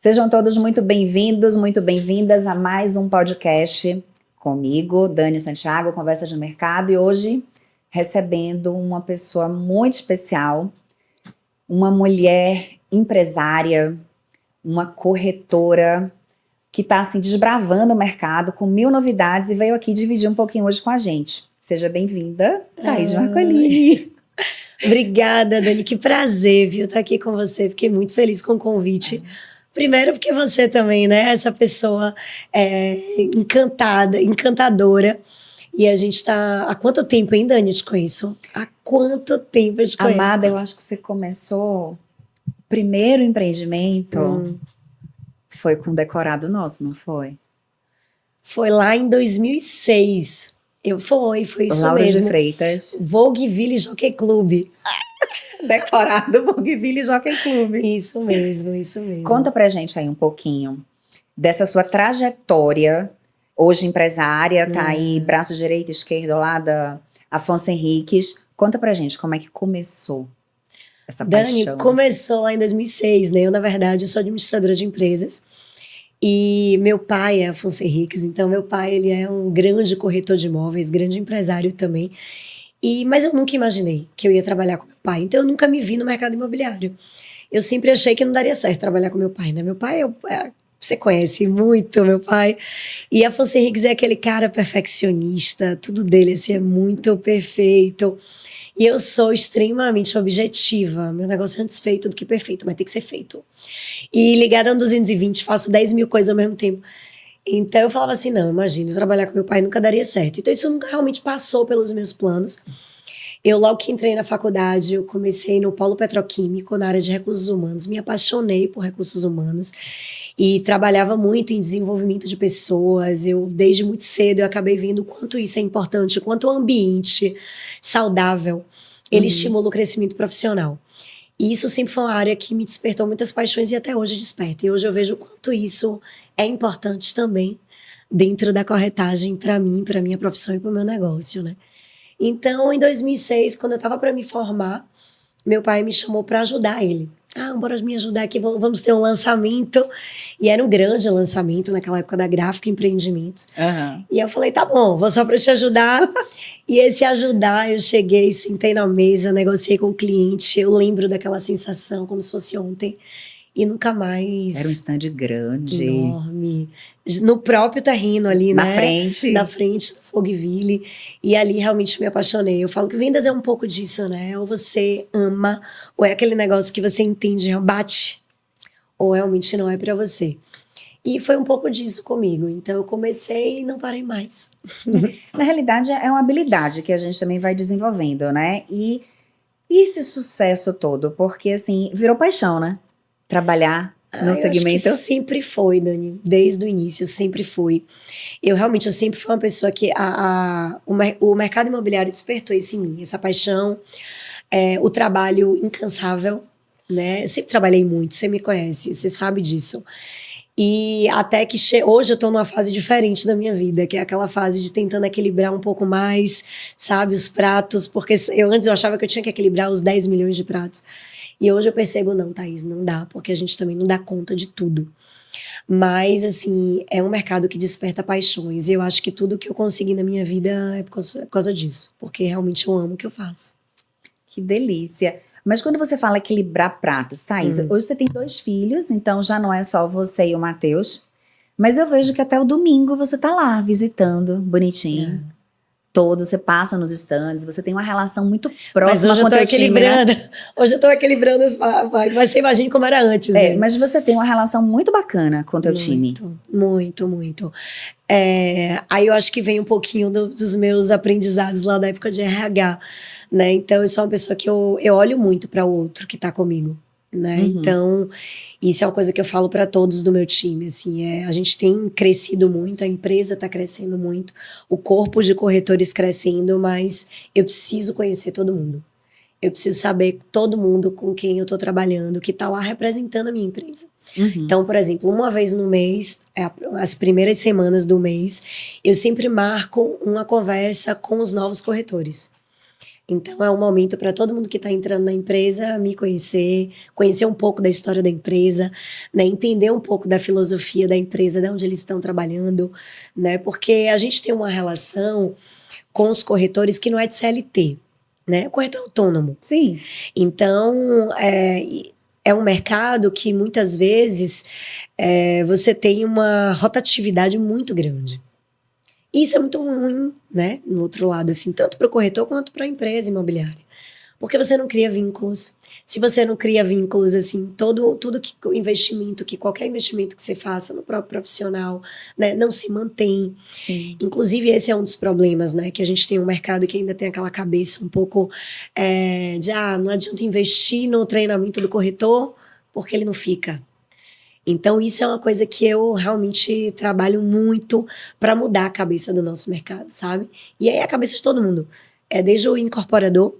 Sejam todos muito bem-vindos, muito bem-vindas a mais um podcast comigo, Dani Santiago, Conversas de Mercado, e hoje recebendo uma pessoa muito especial, uma mulher empresária, uma corretora que está assim desbravando o mercado com 1000 novidades e veio aqui dividir um pouquinho hoje com a gente. Seja bem-vinda, Thaís Marcolini. Obrigada, Dani, que prazer, viu, estar aqui com você. Fiquei muito feliz com o convite. Primeiro porque você também, né, essa pessoa encantada, encantadora. E a gente tá... Há quanto tempo, hein, Dani, eu te conheço? Há quanto tempo eu te conheço? Amada, eu acho que você começou... Primeiro empreendimento foi com decorado nosso, não foi? Foi lá em 2006. Foi isso Laura mesmo. de Freitas. Vogueville Jockey Club. Decorado Vogueville Jockey Club. Isso mesmo, isso mesmo. Conta pra gente aí um pouquinho dessa sua trajetória, hoje empresária, tá aí braço direito e esquerdo lá da Afonso Henriques. Conta pra gente como é que começou essa paixão. Dani, começou lá em 2006, né? Eu, na verdade, sou administradora de empresas. E meu pai é Afonso Henriques, então meu pai ele é um grande corretor de imóveis, grande empresário também. Mas eu nunca imaginei que eu ia trabalhar com meu pai, então eu nunca me vi no mercado imobiliário. Eu sempre achei que não daria certo trabalhar com meu pai, né? Meu pai, você conhece muito meu pai. E Afonso Henriques é aquele cara perfeccionista, tudo dele assim, é muito perfeito. E eu sou extremamente objetiva. Meu negócio é antes feito do que perfeito, mas tem que ser feito. E ligada a um 220, faço 10 mil coisas ao mesmo tempo. Então eu falava assim, não, imagina, eu trabalhar com meu pai nunca daria certo. Então isso nunca realmente passou pelos meus planos. Eu logo que entrei na faculdade, eu comecei no polo petroquímico, na área de recursos humanos. Me apaixonei por recursos humanos e trabalhava muito em desenvolvimento de pessoas. Desde muito cedo, eu acabei vendo o quanto isso é importante, o quanto o ambiente saudável, ele estimula o crescimento profissional. E isso sempre foi uma área que me despertou muitas paixões e até hoje desperta. E hoje eu vejo o quanto isso é importante também dentro da corretagem para mim, para minha profissão e para o meu negócio, né? Então, em 2006, quando eu estava para me formar, meu pai me chamou para ajudar ele. Bora me ajudar aqui, vamos ter um lançamento. E era um grande lançamento naquela época da Gráfica Empreendimentos. E eu falei, tá bom, vou só para te ajudar. E esse ajudar, eu cheguei, sentei na mesa, negociei com o cliente. Eu lembro daquela sensação como se fosse ontem. E nunca mais... Era um stand grande. Enorme. No próprio terreno ali, na né? Frente. Na frente do Vogueville. E ali realmente me apaixonei. Eu falo que vendas é um pouco disso, né? Ou você ama, ou é aquele negócio que você entende, bate, ou realmente não é pra você. E foi um pouco disso comigo. Então eu comecei e não parei mais. Na realidade, é uma habilidade que a gente também vai desenvolvendo, né? E esse sucesso todo, porque assim, virou paixão, né? Trabalhar no segmento. Acho que sempre foi, Dani. Desde o início, sempre foi. Eu sempre fui uma pessoa que o mercado imobiliário despertou isso em mim. Essa paixão, o trabalho incansável, né? Eu sempre trabalhei muito, você me conhece, você sabe disso. E até que hoje eu tô numa fase diferente da minha vida, que é aquela fase de tentando equilibrar um pouco mais, sabe, os pratos, porque antes eu achava que eu tinha que equilibrar os 10 milhões de pratos. E hoje eu percebo, não, Thaís, não dá, porque a gente também não dá conta de tudo. Mas, assim, é um mercado que desperta paixões. E eu acho que tudo que eu consegui na minha vida é por causa disso. Porque realmente eu amo o que eu faço. Que delícia. Mas quando você fala equilibrar pratos, Thaís, hoje você tem 2 filhos, então já não é só você e o Matheus. Mas eu vejo que até o domingo você tá lá, visitando, bonitinho. Você passa nos stands, você tem uma relação muito próxima com o teu time, né? Hoje eu tô equilibrando os papos, mas você imagina como era antes, né? Mas você tem uma relação muito bacana com o teu time. Muito, muito. Aí eu acho que vem um pouquinho dos meus aprendizados lá da época de RH, né? Então eu sou uma pessoa que eu olho muito para o outro que tá comigo, né? Então isso é uma coisa que eu falo para todos do meu time, assim, a gente tem crescido muito, a empresa tá crescendo muito, o corpo de corretores crescendo, mas eu preciso conhecer todo mundo. Eu preciso saber todo mundo com quem eu tô trabalhando, que tá lá representando a minha empresa. Então, por exemplo, uma vez no mês, as primeiras semanas do mês, eu sempre marco uma conversa com os novos corretores. Então, é um momento para todo mundo que está entrando na empresa me conhecer um pouco da história da empresa, né? Entender um pouco da filosofia da empresa, de onde eles estão trabalhando, né? Porque a gente tem uma relação com os corretores que não é de CLT, né? O corretor é autônomo. Sim. Então, é um mercado que muitas vezes você tem uma rotatividade muito grande. E isso é muito ruim, né? No outro lado, assim, tanto para o corretor quanto para a empresa imobiliária. Porque você não cria vínculos. Se você não cria vínculos, assim, qualquer investimento que você faça no próprio profissional, né, não se mantém. Sim. Inclusive, esse é um dos problemas, né? Que a gente tem um mercado que ainda tem aquela cabeça um pouco não adianta investir no treinamento do corretor porque ele não fica. Então, isso é uma coisa que eu realmente trabalho muito para mudar a cabeça do nosso mercado, sabe? E aí a cabeça de todo mundo. Desde o incorporador,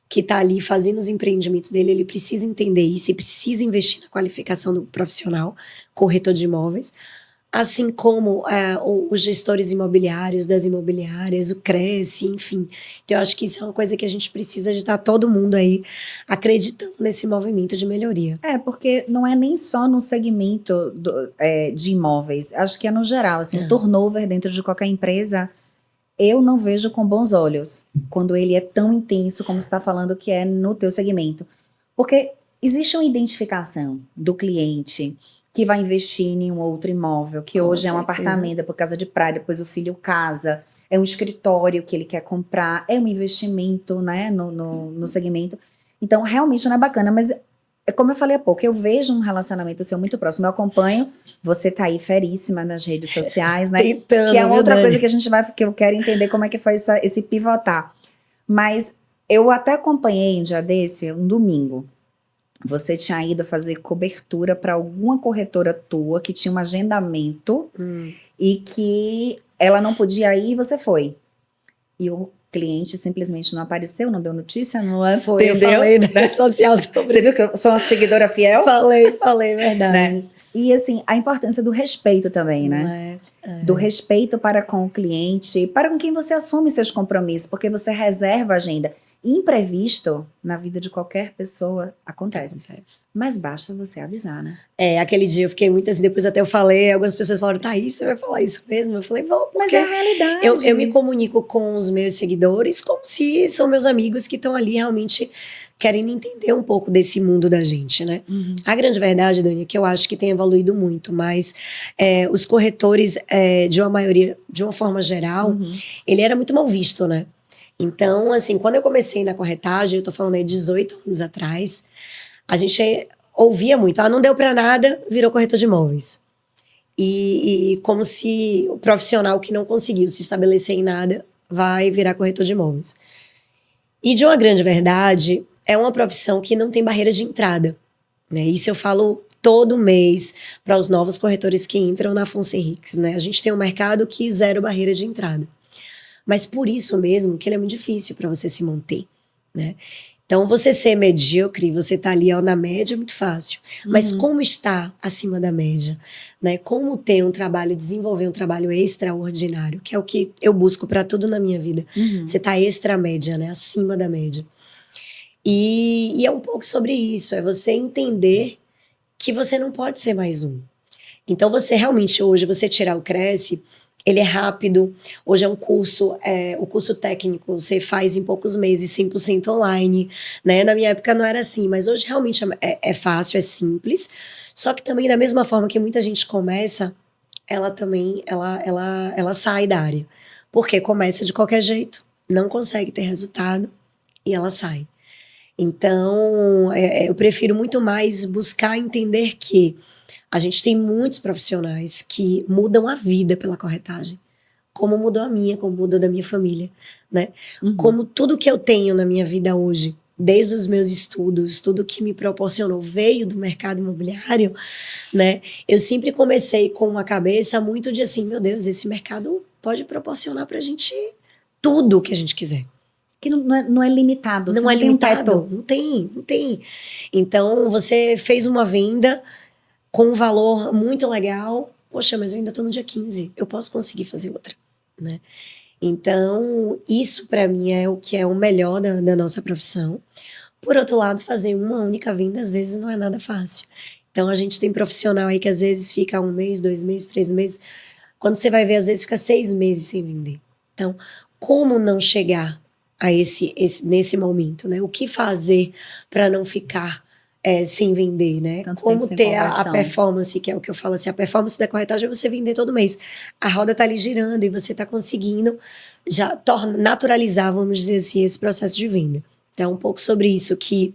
que está ali fazendo os empreendimentos dele, ele precisa entender isso e precisa investir na qualificação do profissional, corretor de imóveis, assim como os gestores imobiliários, das imobiliárias, o Cresce, enfim. Então, eu acho que isso é uma coisa que a gente precisa de estar todo mundo aí acreditando nesse movimento de melhoria. Porque não é nem só no segmento de imóveis, acho que é no geral, assim, o turnover dentro de qualquer empresa, eu não vejo com bons olhos, quando ele é tão intenso como você está falando que é no teu segmento. Porque existe uma identificação do cliente que vai investir em um outro imóvel, que hoje é um apartamento, por casa de praia, depois o filho casa, é um escritório que ele quer comprar, é um investimento, né, no segmento. Então, realmente não é bacana, mas como eu falei há pouco, eu vejo um relacionamento seu muito próximo, eu acompanho, você tá aí feríssima nas redes sociais, né, tentando, que é outra coisa que eu quero entender como é que foi esse pivotar. Mas eu até acompanhei um dia desse, um domingo, você tinha ido fazer cobertura para alguma corretora tua que tinha um agendamento e que ela não podia ir e você foi. E o cliente simplesmente não apareceu, não deu notícia, não foi, atendeu. Eu falei na rede social sobre Você viu que eu sou uma seguidora fiel? Falei, verdade. Né? E assim, a importância do respeito também, né? Do respeito para com o cliente, para com quem você assume seus compromissos, porque você reserva a agenda. Imprevisto na vida de qualquer pessoa acontece. Mas basta você avisar, né? Aquele dia eu fiquei muito assim, depois até eu falei, algumas pessoas falaram, Thaís, você vai falar isso mesmo? Eu falei, vou, porque mas é a realidade. Eu me comunico com os meus seguidores como se são meus amigos que estão ali realmente querendo entender um pouco desse mundo da gente, né? A grande verdade, Dani, é que eu acho que tem evoluído muito, mas os corretores, de uma forma geral, ele era muito mal visto, né? Então, assim, quando eu comecei na corretagem, eu tô falando aí 18 anos atrás, a gente ouvia muito, não deu pra nada, virou corretor de imóveis. E como se o profissional que não conseguiu se estabelecer em nada vai virar corretor de imóveis. E de uma grande verdade, é uma profissão que não tem barreira de entrada, né? Isso eu falo todo mês para os novos corretores que entram na Afonso Henriques, né? A gente tem um mercado que zero barreira de entrada. Mas por isso mesmo que ele é muito difícil para você se manter, né? Então, você ser medíocre, você tá ali na média é muito fácil. Mas como estar acima da média, né? Como ter desenvolver um trabalho extraordinário, que é o que eu busco para tudo na minha vida. Você tá extra média, né? Acima da média. E é um pouco sobre isso, é você entender que você não pode ser mais um. Então, você realmente hoje, você tirar o Cresce, ele é rápido, hoje é um curso, o curso técnico você faz em poucos meses, 100% online, né? Na minha época não era assim, mas hoje realmente é fácil, é simples, só que também da mesma forma que muita gente começa, ela também, ela sai da área, porque começa de qualquer jeito, não consegue ter resultado e ela sai. Então, eu prefiro muito mais buscar entender que a gente tem muitos profissionais que mudam a vida pela corretagem. Como mudou a minha, como mudou da minha família, né? Como tudo que eu tenho na minha vida hoje, desde os meus estudos, tudo que me proporcionou veio do mercado imobiliário, né? Eu sempre comecei com uma cabeça muito de assim, meu Deus, esse mercado pode proporcionar pra gente tudo que a gente quiser. Que não é limitado. Não é limitado, não tem. Então, você fez uma venda com um valor muito legal, poxa, mas eu ainda tô no dia 15, eu posso conseguir fazer outra, né? Então, isso para mim é o que é o melhor da nossa profissão. Por outro lado, fazer uma única venda às vezes não é nada fácil. Então, a gente tem profissional aí que às vezes fica 1 mês, 2 meses, 3 meses. Quando você vai ver, às vezes fica 6 meses sem vender. Então, como não chegar a nesse momento, né? O que fazer para não ficar sem vender, né? Tanto Como tempo sem ter a conversão. performance, que é o que eu falo assim, a performance da corretagem é você vender todo mês. A roda tá ali girando e você tá conseguindo já naturalizar, vamos dizer assim, esse processo de venda. Então, um pouco sobre isso que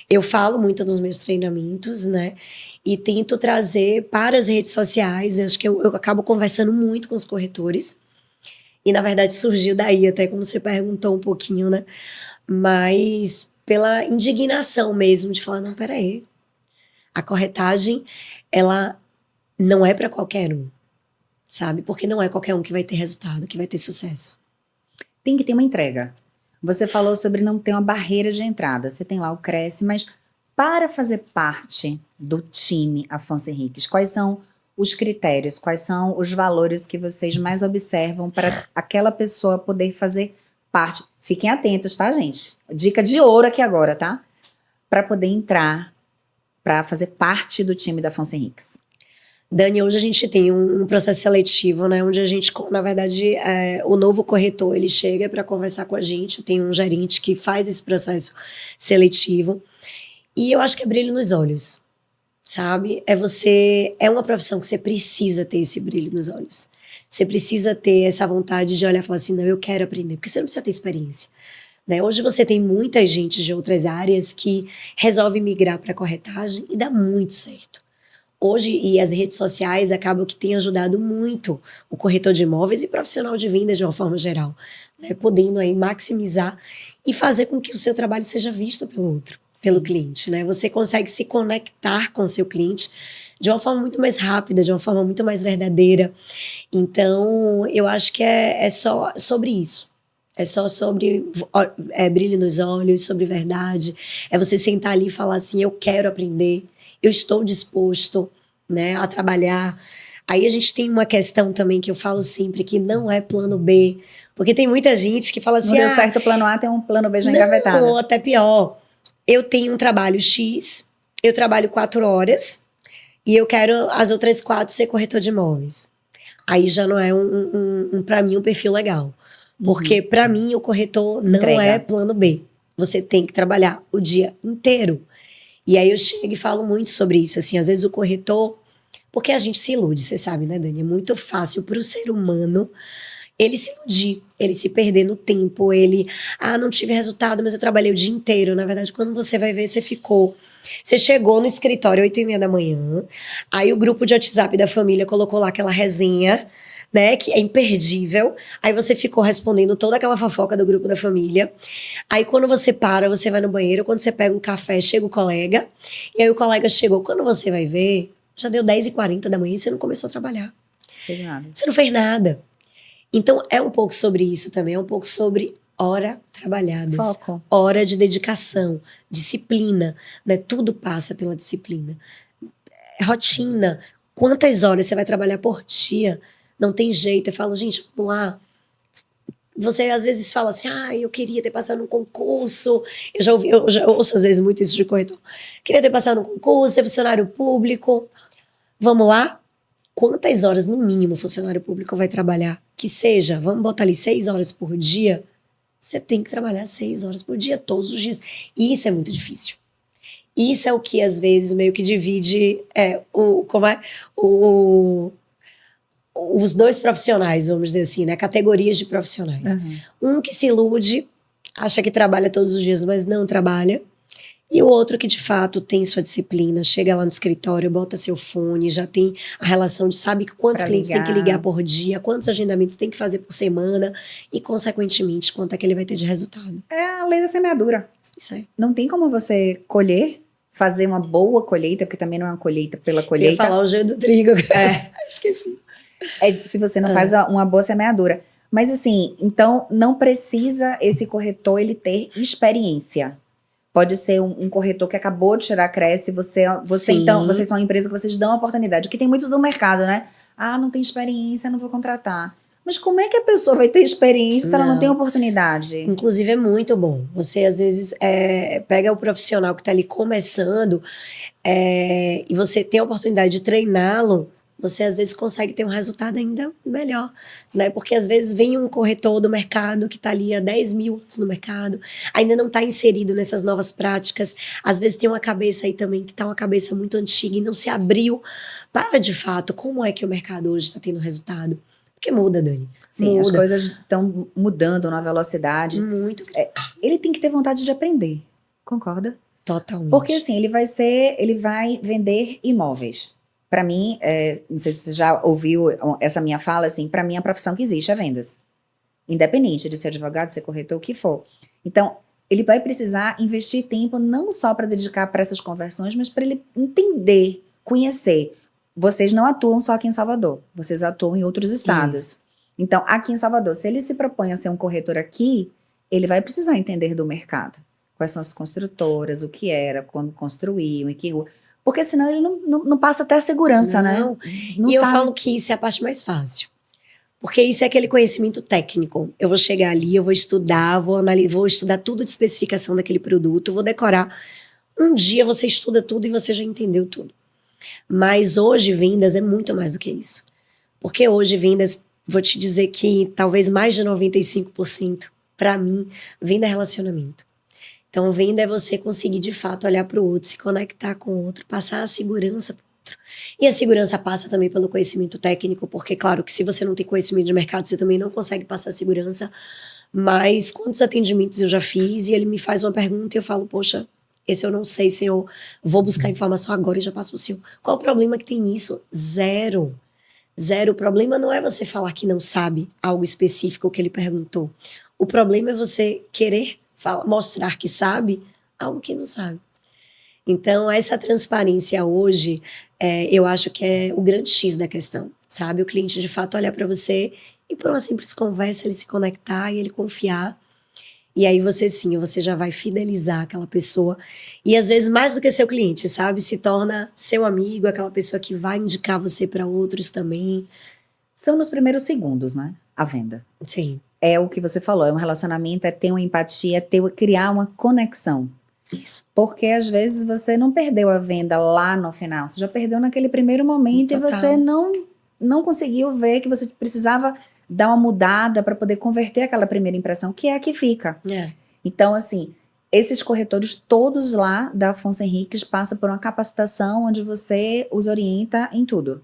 eu falo muito nos meus treinamentos, né? E tento trazer para as redes sociais. Eu acho que eu acabo conversando muito com os corretores. E, na verdade, surgiu daí, até como você perguntou um pouquinho, né? Mas pela indignação mesmo de falar, não, peraí. A corretagem, ela não é para qualquer um, sabe? Porque não é qualquer um que vai ter resultado, que vai ter sucesso. Tem que ter uma entrega. Você falou sobre não ter uma barreira de entrada. Você tem lá o Cresce, mas para fazer parte do time Afonso Henriques, quais são os critérios, quais são os valores que vocês mais observam para aquela pessoa poder fazer parte? Fiquem atentos, tá, gente? Dica de ouro aqui agora, tá? Para poder entrar, para fazer parte do time da Afonso Henriques. Dani, hoje a gente tem um processo seletivo, né? Onde a gente, na verdade, o novo corretor, ele chega para conversar com a gente. Tem um gerente que faz esse processo seletivo. E eu acho que é brilho nos olhos, sabe? É uma profissão que você precisa ter esse brilho nos olhos. Você precisa ter essa vontade de olhar e falar assim, não, eu quero aprender. Porque você não precisa ter experiência. Né? Hoje você tem muita gente de outras áreas que resolve migrar para corretagem e dá muito certo. Hoje, e as redes sociais acabam que têm ajudado muito o corretor de imóveis e profissional de vendas de uma forma geral, né? Podendo aí maximizar e fazer com que o seu trabalho seja visto pelo outro, pelo cliente, né? Você consegue se conectar com o seu cliente de uma forma muito mais rápida, de uma forma muito mais verdadeira. Então, eu acho que é só sobre isso. É só sobre brilho nos olhos, sobre verdade. É você sentar ali e falar assim, eu quero aprender. Eu estou disposto, né, a trabalhar. Aí a gente tem uma questão também que eu falo sempre, que não é plano B. Porque tem muita gente que fala assim... Não deu certo o plano A, tem um plano B já não, engavetado. ou até pior. Eu tenho um trabalho X, eu trabalho 4 horas, e eu quero as outras 4 ser corretor de imóveis. Aí já não é para mim, um perfil legal. Porque, para mim, o corretor não é plano B. Você tem que trabalhar o dia inteiro. E aí eu chego e falo muito sobre isso, assim, às vezes o corretor, porque a gente se ilude, você sabe, né, Dani? É muito fácil para o ser humano ele se iludir, ele se perder no tempo, ele, não tive resultado, mas eu trabalhei o dia inteiro. Na verdade, quando você vai ver, você chegou no escritório 8h30 da manhã, aí o grupo de WhatsApp da família colocou lá aquela resenha, né, que é imperdível. Aí você ficou respondendo toda aquela fofoca do grupo da família. Aí quando você para, você vai no banheiro, quando você pega um café, chega o colega, e aí o colega chegou. Quando você vai ver, já deu 10h40 da manhã e você não começou a trabalhar. Fez nada. Você não fez nada. Então é um pouco sobre isso também, é um pouco sobre hora trabalhada, foco, hora de dedicação, disciplina, né? Tudo passa pela disciplina. Rotina, quantas horas você vai trabalhar por dia? Não tem jeito. Eu falo, gente, vamos lá. Você às vezes fala assim, eu queria ter passado num concurso. Eu já ouço às vezes muito isso de corretor. Queria ter passado num concurso, ser funcionário público. Vamos lá? Quantas horas, no mínimo, o funcionário público vai trabalhar? Que seja, vamos botar ali 6 horas por dia. Você tem que trabalhar 6 horas por dia, todos os dias. E isso é muito difícil. Isso é o que, às vezes, meio que divide os dois profissionais, vamos dizer assim, né? Categorias de profissionais. Um que se ilude, acha que trabalha todos os dias, mas não trabalha. E o outro que, de fato, tem sua disciplina, chega lá no escritório, bota seu fone, já tem a relação de sabe quantos clientes tem que ligar por dia, quantos agendamentos tem que fazer por semana e, consequentemente, quanto é que ele vai ter de resultado. É a lei da semeadura. Isso aí. Não tem como você colher, fazer uma boa colheita, porque também não é uma colheita pela colheita. Eu ia falar o joio do trigo. Esqueci. Se você não faz uma boa semeadura. Mas assim, então não precisa esse corretor ele ter experiência. Pode ser um corretor que acabou de tirar a Cresce, você então, vocês são uma empresa que vocês dão oportunidade, que tem muitos do mercado, né? Não tem experiência, não vou contratar. Mas como é que a pessoa vai ter experiência se ela não tem Não. oportunidade? Inclusive é muito bom. Você às vezes pega o profissional que está ali começando e você tem a oportunidade de treiná-lo, você às vezes consegue ter um resultado ainda melhor, né? Porque às vezes vem um corretor do mercado que está ali há 10 mil anos no mercado, ainda não está inserido nessas novas práticas, às vezes tem uma cabeça aí também que está uma cabeça muito antiga e não se abriu para de fato como é que o mercado hoje está tendo resultado. Porque muda, Dani. Sim, as Muda. coisas estão mudando na velocidade. Muito. Ele tem que ter vontade de aprender, concorda? Totalmente. Porque assim, ele vai vender imóveis. Para mim, não sei se você já ouviu essa minha fala, assim, para mim a profissão que existe é vendas. Independente de ser advogado, de ser corretor, o que for. Então, ele vai precisar investir tempo não só para dedicar para essas conversões, mas para ele entender, conhecer. Vocês não atuam só aqui em Salvador, vocês atuam em outros estados. Isso. Então, aqui em Salvador, se ele se propõe a ser um corretor aqui, ele vai precisar entender do mercado. Quais são as construtoras, o que era, quando construíam, em que rua. Porque senão ele não passa até a segurança, né? Não. Não E eu sabe. falo que isso é a parte mais fácil. Porque isso é aquele conhecimento técnico. Eu vou chegar ali, eu vou estudar, vou analisar, vou estudar tudo de especificação daquele produto, vou decorar. Um dia você estuda tudo e você já entendeu tudo. Mas hoje vendas é muito mais do que isso. Porque hoje vendas, vou te dizer que talvez mais de 95% para mim, venda é relacionamento. Então venda é você conseguir de fato olhar para o outro, se conectar com o outro, passar a segurança para o outro. E a segurança passa também pelo conhecimento técnico, porque claro que se você não tem conhecimento de mercado, você também não consegue passar segurança. Mas quantos atendimentos eu já fiz e ele me faz uma pergunta e eu falo, poxa, esse eu não sei, senhor, vou buscar informação agora e já passo pro senhor. Qual o problema que tem nisso? Zero. Zero. O problema não é você falar que não sabe algo específico que ele perguntou. O problema é você querer mostrar que sabe algo que não sabe. Então, essa transparência hoje, eu acho que é o grande X da questão, sabe? O cliente, de fato, olhar para você e por uma simples conversa, ele se conectar e ele confiar. E aí você já vai fidelizar aquela pessoa. E às vezes mais do que seu cliente, sabe? Se torna seu amigo, aquela pessoa que vai indicar você para outros também. São nos primeiros segundos, né? A venda. Sim. É o que você falou, é um relacionamento, é ter uma empatia, é criar uma conexão. Isso. Porque às vezes você não perdeu a venda lá no final, você já perdeu naquele primeiro momento. Total. E você não conseguiu ver que você precisava dar uma mudada para poder converter aquela primeira impressão, que é a que fica. Então, assim, esses corretores todos lá da Afonso Henriques passam por uma capacitação onde você os orienta em tudo.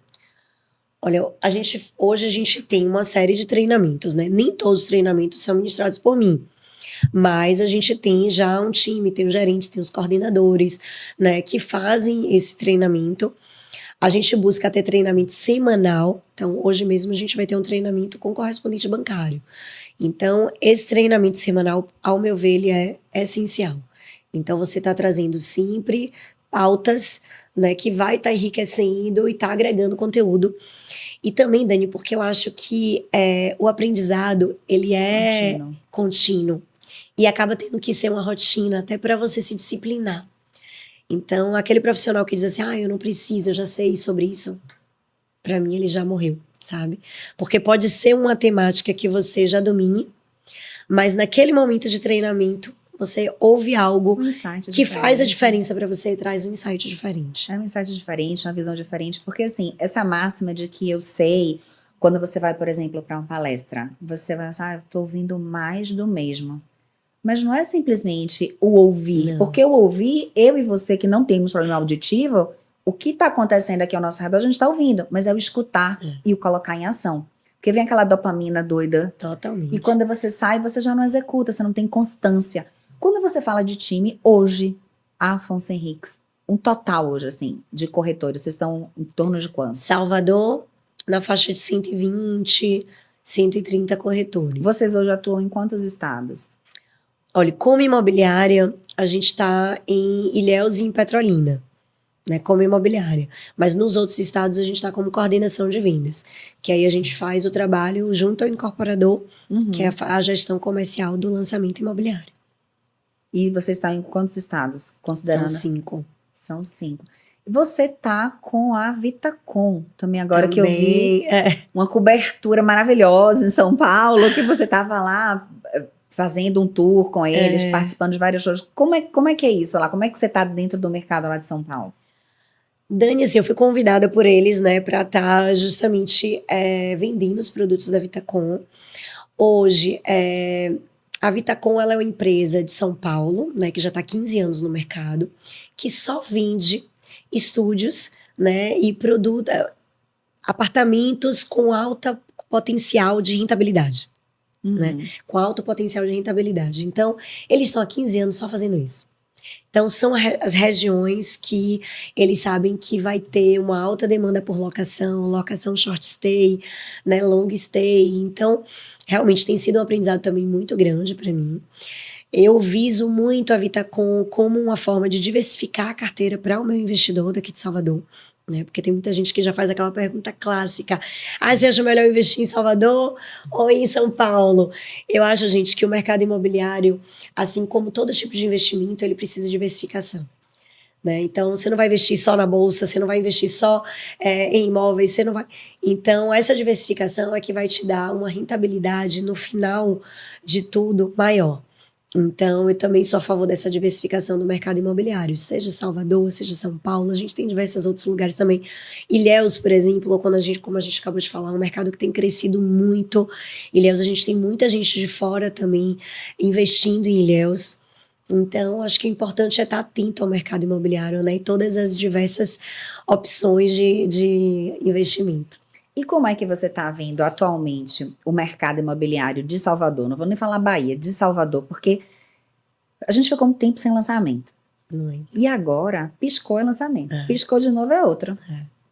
Olha, hoje a gente tem uma série de treinamentos, né? Nem todos os treinamentos são ministrados por mim. Mas a gente tem já um time, tem os gerentes, tem os coordenadores, né, que fazem esse treinamento. A gente busca ter treinamento semanal. Então, hoje mesmo a gente vai ter um treinamento com correspondente bancário. Então, esse treinamento semanal, ao meu ver, ele é essencial. Então, você está trazendo sempre pautas, né, que vai estar enriquecendo e está agregando conteúdo. E também, Dani, porque eu acho que o aprendizado, ele é contínuo. E acaba tendo que ser uma rotina até para você se disciplinar. Então, aquele profissional que diz assim, eu não preciso, eu já sei sobre isso. Para mim, ele já morreu, sabe? Porque pode ser uma temática que você já domine, mas naquele momento de treinamento, você ouve algo que faz a diferença para você e traz um insight diferente. É um insight diferente, uma visão diferente. Porque, assim, essa máxima de que eu sei, quando você vai, por exemplo, para uma palestra, você vai pensar, eu estou ouvindo mais do mesmo. Mas não é simplesmente o ouvir. Não. Porque o ouvir, eu e você que não temos problema auditivo, o que está acontecendo aqui ao nosso redor, a gente está ouvindo. Mas é o escutar e o colocar em ação. Porque vem aquela dopamina doida. Totalmente. E quando você sai, você já não executa, você não tem constância. Quando você fala de time, hoje, a Afonso Henriques, um total hoje, assim, de corretores, vocês estão em torno de quantos? Salvador, na faixa de 120, 130 corretores. Vocês hoje atuam em quantos estados? Olha, como imobiliária, a gente está em Ilhéus e em Petrolina, né, como imobiliária. Mas nos outros estados a gente está como coordenação de vendas, que aí a gente faz o trabalho junto ao incorporador, que é a gestão comercial do lançamento imobiliário. E vocês estão em quantos estados? Considerando? São 5. São 5. Você tá com a Vitacom também agora, que eu vi Também, uma cobertura maravilhosa em São Paulo, que você tava lá fazendo um tour com eles, participando de vários shows. Como é que é isso lá? Como é que você tá dentro do mercado lá de São Paulo? Dani, assim, eu fui convidada por eles, né, para estar justamente vendendo os produtos da Vitacom. Hoje, a Vitacom, ela é uma empresa de São Paulo, né, que já está há 15 anos no mercado, que só vende estúdios, né, e apartamentos com alta potencial de rentabilidade, né, com alto potencial de rentabilidade. Então, eles estão há 15 anos só fazendo isso. Então, são as regiões que eles sabem que vai ter uma alta demanda por locação short stay, né, long stay. Então, realmente tem sido um aprendizado também muito grande para mim. Eu viso muito a Vitacom como uma forma de diversificar a carteira para o meu investidor daqui de Salvador. Né? Porque tem muita gente que já faz aquela pergunta clássica: você acha melhor investir em Salvador ou em São Paulo? Eu acho, gente, que o mercado imobiliário, assim como todo tipo de investimento, ele precisa de diversificação. Né? Então, você não vai investir só na bolsa, você não vai investir só em imóveis, você não vai. Então, essa diversificação é que vai te dar uma rentabilidade no final de tudo maior. Então, eu também sou a favor dessa diversificação do mercado imobiliário, seja Salvador, seja São Paulo, a gente tem diversos outros lugares também. Ilhéus, por exemplo, como a gente acabou de falar, é um mercado que tem crescido muito. Ilhéus, a gente tem muita gente de fora também investindo em Ilhéus. Então, acho que o importante é estar atento ao mercado imobiliário, né? E todas as diversas opções de investimento. E como é que você está vendo atualmente o mercado imobiliário de Salvador? Não vou nem falar Bahia, de Salvador, porque a gente ficou um tempo sem lançamento. Muito. E agora, piscou é lançamento. Piscou de novo é outro.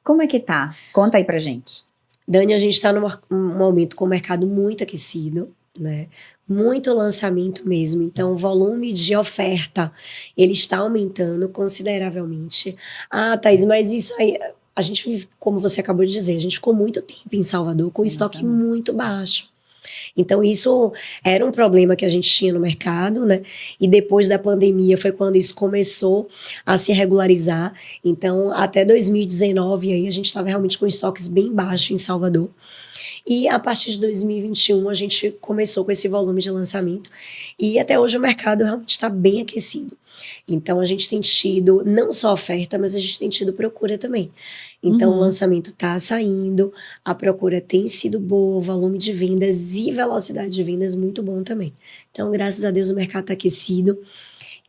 Como é que tá? Conta aí pra gente. Dani, a gente está num momento com o mercado muito aquecido, né? Muito lançamento mesmo. Então, o volume de oferta, ele está aumentando consideravelmente. Thaís, mas isso aí... A gente vive, como você acabou de dizer, a gente ficou muito tempo em Salvador com estoque muito baixo. Então, isso era um problema que a gente tinha no mercado, né? E depois da pandemia foi quando isso começou a se regularizar. Então, até 2019, aí, a gente estava realmente com estoques bem baixos em Salvador. E a partir de 2021, a gente começou com esse volume de lançamento. E até hoje o mercado realmente está bem aquecido. Então, a gente tem tido não só oferta, mas a gente tem tido procura também. Então, o lançamento está saindo, a procura tem sido boa, o volume de vendas e velocidade de vendas muito bom também. Então, graças a Deus, o mercado está aquecido.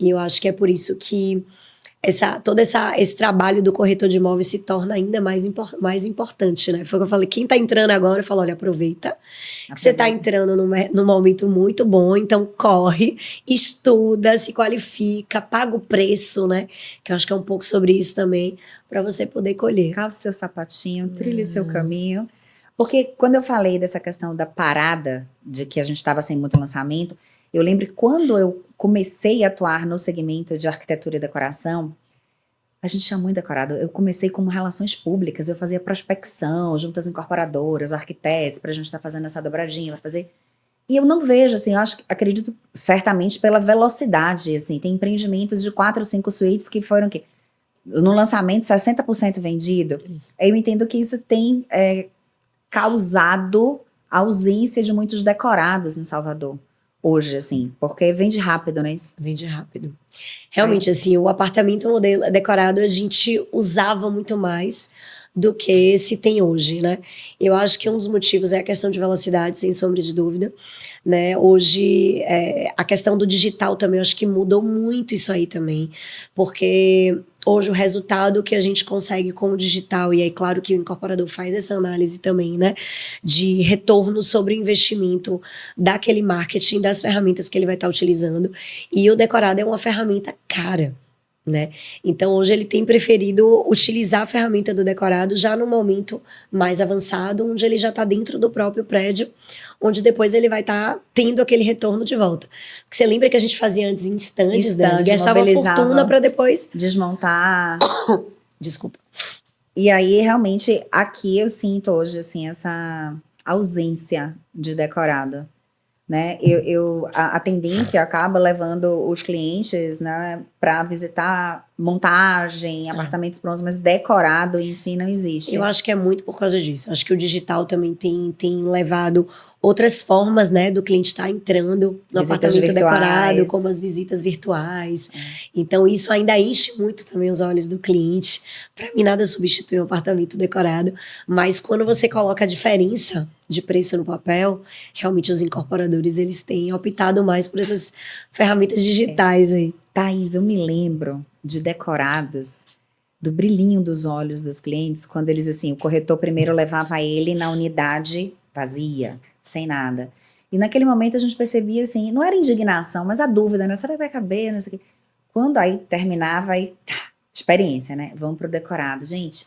E eu acho que é por isso que esse trabalho do corretor de imóveis se torna ainda mais importante, né? Foi o que eu falei, quem está entrando agora, eu falo, olha, aproveita. Que você está entrando num momento muito bom, então corre, estuda, se qualifica, paga o preço, né? Que eu acho que é um pouco sobre isso também, para você poder colher. Calce seu sapatinho, trilhe seu caminho. Porque quando eu falei dessa questão da parada, de que a gente estava sem muito lançamento, eu lembro que quando eu comecei a atuar no segmento de arquitetura e decoração, a gente tinha muito decorado. Eu comecei como relações públicas, eu fazia prospecção junto às incorporadoras, arquitetos, para a gente estar fazendo essa dobradinha, vai fazer. E eu não vejo, assim, acredito certamente pela velocidade, assim, tem empreendimentos de 4 ou 5 suítes que foram que no lançamento 60% vendido. Eu entendo que isso tem causado a ausência de muitos decorados em Salvador. Hoje, assim, porque vende rápido, né? Isso? Vende rápido. Realmente, assim, o apartamento modelo decorado a gente usava muito mais do que se tem hoje, né? Eu acho que um dos motivos é a questão de velocidade, sem sombra de dúvida, né? Hoje, a questão do digital também, eu acho que mudou muito isso aí também, porque hoje o resultado que a gente consegue com o digital, e aí claro que o incorporador faz essa análise também, né, de retorno sobre o investimento daquele marketing, das ferramentas que ele vai estar utilizando, e o decorado é uma ferramenta cara, né? Então hoje ele tem preferido utilizar a ferramenta do decorado já no momento mais avançado, onde ele já está dentro do próprio prédio, onde depois ele vai estar tendo aquele retorno de volta. Porque você lembra que a gente fazia antes em estandes, né? Gastava fortuna para depois desmontar. Desculpa. E aí realmente aqui eu sinto hoje assim essa ausência de decorado. Né? A tendência acaba levando os clientes, né, para visitar montagem, apartamentos prontos, mas decorado em si não existe. Eu acho que é muito por causa disso. Eu acho que o digital também tem levado outras formas, né, do cliente estar entrando no Visitas apartamento virtuais. decorado, como as visitas virtuais. Então, isso ainda enche muito também os olhos do cliente. Para mim, nada substitui um apartamento decorado, mas quando você coloca a diferença de preço no papel, realmente os incorporadores, eles têm optado mais por essas ferramentas digitais aí. Thaís, eu me lembro de decorados, do brilhinho dos olhos dos clientes, quando eles, assim, o corretor primeiro levava ele na unidade vazia, sem nada. E naquele momento a gente percebia, assim, não era indignação, mas a dúvida, né? Será que vai caber? Não sei o quê. Quando aí terminava, aí, tá, experiência, né? Vamos pro decorado. Gente,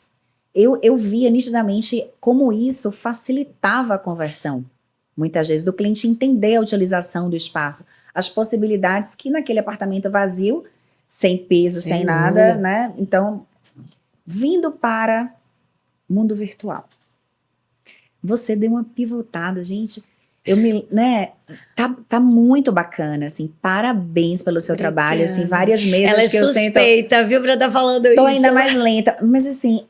eu via nitidamente como isso facilitava a conversão, muitas vezes, do cliente entender a utilização do espaço, as possibilidades que naquele apartamento vazio, sem peso, sem nada, né? Então, vindo para mundo virtual. Você deu uma pivotada, gente. Né? Tá muito bacana, assim. Parabéns pelo seu trabalho, assim, várias mesas Ela é que eu suspeita, viu, pra estar falando isso. Tô ainda mais lenta, mas assim,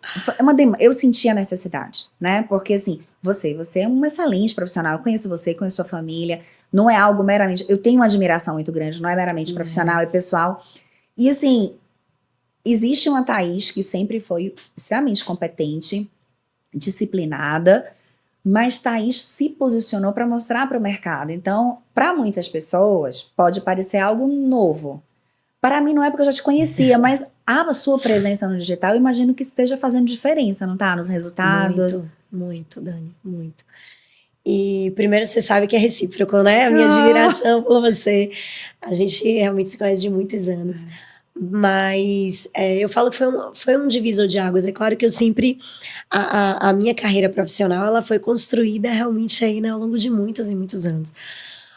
eu senti a necessidade, né? Porque assim, você é um excelente profissional, eu conheço você, conheço sua família, não é algo meramente, eu tenho uma admiração muito grande, não é meramente profissional, é pessoal. E assim, existe uma Thaís que sempre foi extremamente competente, disciplinada, mas Thaís se posicionou para mostrar para o mercado. Então, para muitas pessoas, pode parecer algo novo. Para mim não é porque eu já te conhecia, mas a sua presença no digital, eu imagino que esteja fazendo diferença, não tá? Nos resultados. Muito, muito, Dani, muito. E primeiro você sabe que é recíproco, né? A minha admiração por você. A gente realmente se conhece de muitos anos. Mas eu falo que foi um divisor de águas. É claro que eu sempre... A minha carreira profissional, ela foi construída realmente aí, né, ao longo de muitos e muitos anos.